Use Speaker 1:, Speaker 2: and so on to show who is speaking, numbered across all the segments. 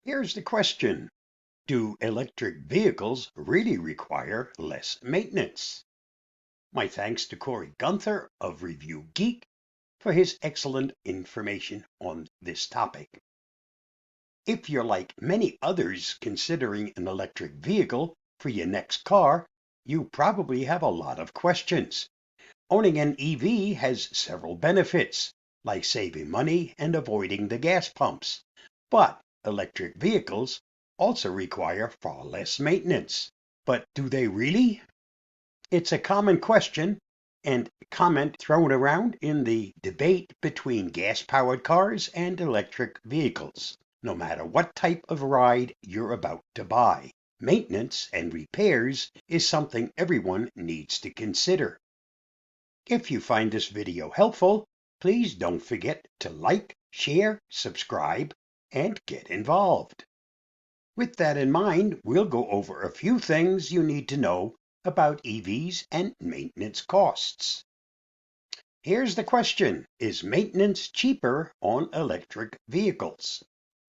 Speaker 1: Here's the question. Do electric vehicles really require less maintenance? My thanks to Cory Gunther of reviewgeek for his excellent information on this topic. If you're like many others considering an electric vehicle for your next car, you probably have a lot of questions. Owning an EV has several benefits, like saving money and avoiding the gas pumps. But electric vehicles also require far less maintenance. But do they really? It's a common question and comment thrown around in the debate between gas-powered cars and electric vehicles. No matter what type of ride you're about to buy, maintenance and repairs is something everyone needs to consider. If you find this video helpful, please don't forget to like, share, subscribe, and get involved. With that in mind, we'll go over a few things you need to know about EVs and maintenance costs. Here's the question. Is maintenance cheaper on electric vehicles?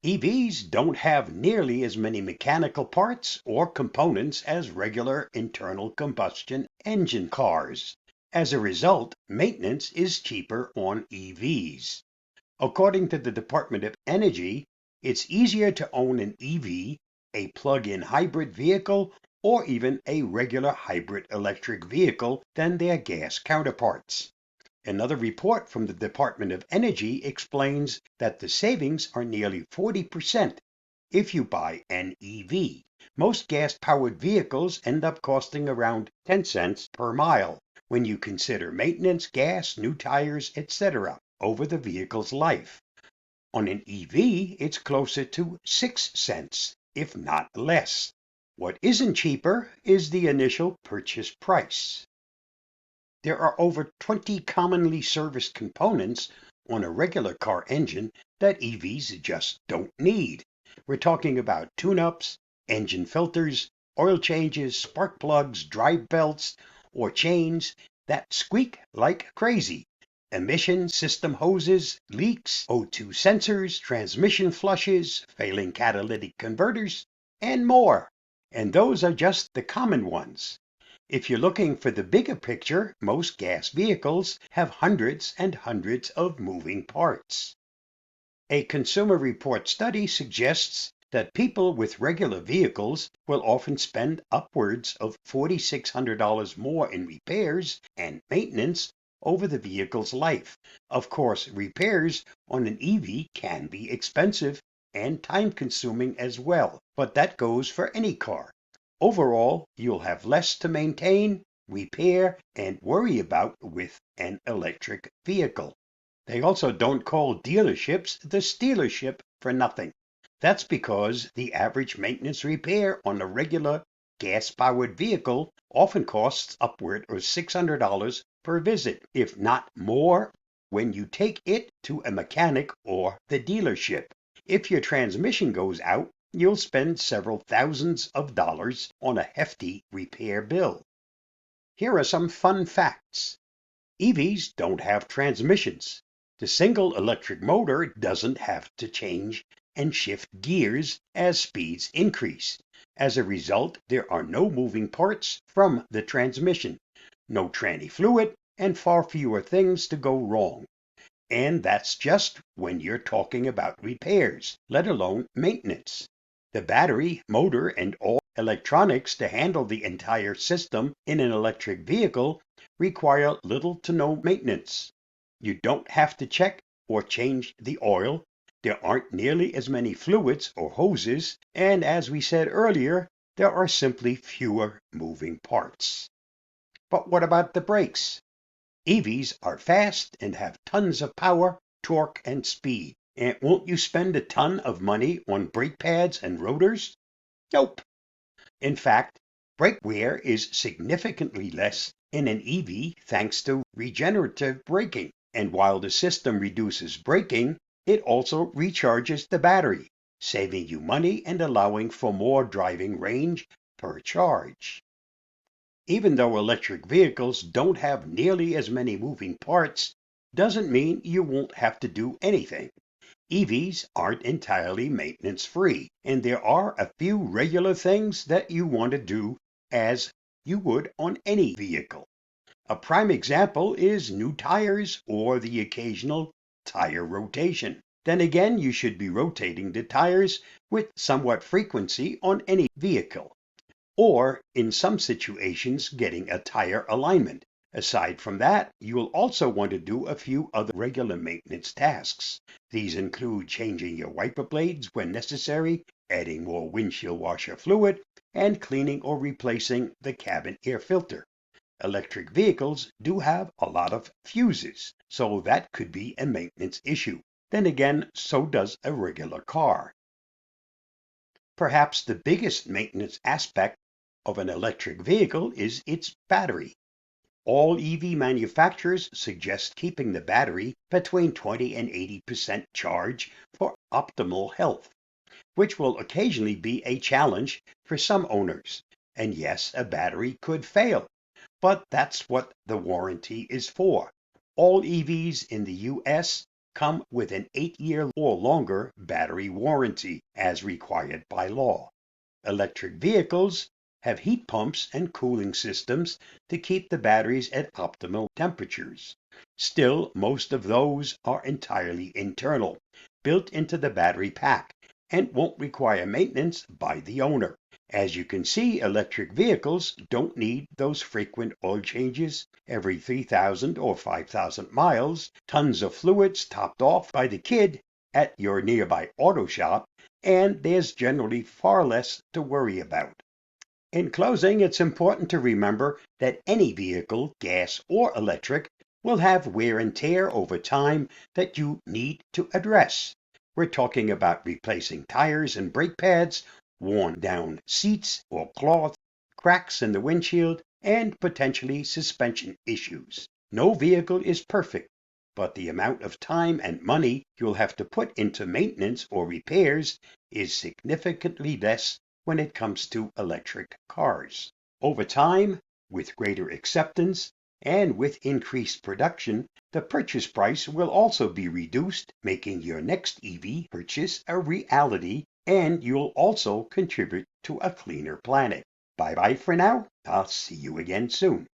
Speaker 1: EVs don't have nearly as many mechanical parts or components as regular internal combustion engine cars. As a result, maintenance is cheaper on EVs. According to the Department of Energy, it's easier to own an EV, a plug-in hybrid vehicle, or even a regular hybrid electric vehicle than their gas counterparts. Another report from the Department of Energy explains that the savings are nearly 40% if you buy an EV. Most gas-powered vehicles end up costing around 10 cents per mile when you consider maintenance, gas, new tires, etc. over the vehicle's life. On an EV, it's closer to 6 cents, if not less. What isn't cheaper is the initial purchase price. There are over 20 commonly serviced components on a regular car engine that EVs just don't need. We're talking about tune-ups, engine filters, oil changes, spark plugs, drive belts, or chains that squeak like crazy, emission system hoses, leaks, O2 sensors, transmission flushes, failing catalytic converters, and more. And those are just the common ones. If you're looking for the bigger picture, most gas vehicles have hundreds and hundreds of moving parts. A Consumer Report study suggests that people with regular vehicles will often spend upwards of $4,600 more in repairs and maintenance over the vehicle's life. Of course, repairs on an EV can be expensive and time-consuming as well, but that goes for any car. Overall, you'll have less to maintain, repair, and worry about with an electric vehicle. They also don't call dealerships the stealership for nothing. That's because the average maintenance repair on a regular gas-powered vehicle often costs upward of $600 per visit, if not more, when you take it to a mechanic or the dealership. If your transmission goes out, you'll spend several thousands of dollars on a hefty repair bill. Here are some fun facts. EVs don't have transmissions. The single electric motor doesn't have to change and shift gears as speeds increase. As a result, there are no moving parts from the transmission, no tranny fluid, and far fewer things to go wrong. And that's just when you're talking about repairs, let alone maintenance. The battery, motor, and all electronics to handle the entire system in an electric vehicle require little to no maintenance. You don't have to check or change the oil. There aren't nearly as many fluids or hoses, and as we said earlier, there are simply fewer moving parts. But what about the brakes? EVs are fast and have tons of power, torque, and speed. And won't you spend a ton of money on brake pads and rotors? Nope. In fact, brake wear is significantly less in an EV thanks to regenerative braking. And while the system reduces braking, it also recharges the battery, saving you money and allowing for more driving range per charge. Even though electric vehicles don't have nearly as many moving parts, doesn't mean you won't have to do anything. EVs aren't entirely maintenance free, and there are a few regular things that you want to do as you would on any vehicle. A prime example is new tires or the occasional tire rotation. Then again, you should be rotating the tires with somewhat frequency on any vehicle, or in some situations, getting a tire alignment. Aside from that, you will also want to do a few other regular maintenance tasks. These include changing your wiper blades when necessary, adding more windshield washer fluid, and cleaning or replacing the cabin air filter. Electric vehicles do have a lot of fuses, so that could be a maintenance issue. Then again, so does a regular car. Perhaps the biggest maintenance aspect of an electric vehicle is its battery. All EV manufacturers suggest keeping the battery between 20 and 80% charge for optimal health, which will occasionally be a challenge for some owners. And yes, a battery could fail, but that's what the warranty is for. All EVs in the US come with an 8-year or longer battery warranty as required by law. Electric vehicles have heat pumps and cooling systems to keep the batteries at optimal temperatures. Still, most of those are entirely internal, built into the battery pack, and won't require maintenance by the owner. As you can see, electric vehicles don't need those frequent oil changes every 3,000 or 5,000 miles, tons of fluids topped off by the kid at your nearby auto shop, and there's generally far less to worry about. In closing, it's important to remember that any vehicle, gas or electric, will have wear and tear over time that you need to address. We're talking about replacing tires and brake pads, worn down seats or cloth, cracks in the windshield, and potentially suspension issues. No vehicle is perfect, but the amount of time and money you'll have to put into maintenance or repairs is significantly less when it comes to electric cars. Over time, with greater acceptance and with increased production, the purchase price will also be reduced, making your next EV purchase a reality, and you'll also contribute to a cleaner planet. Bye bye for now. I'll see you again soon.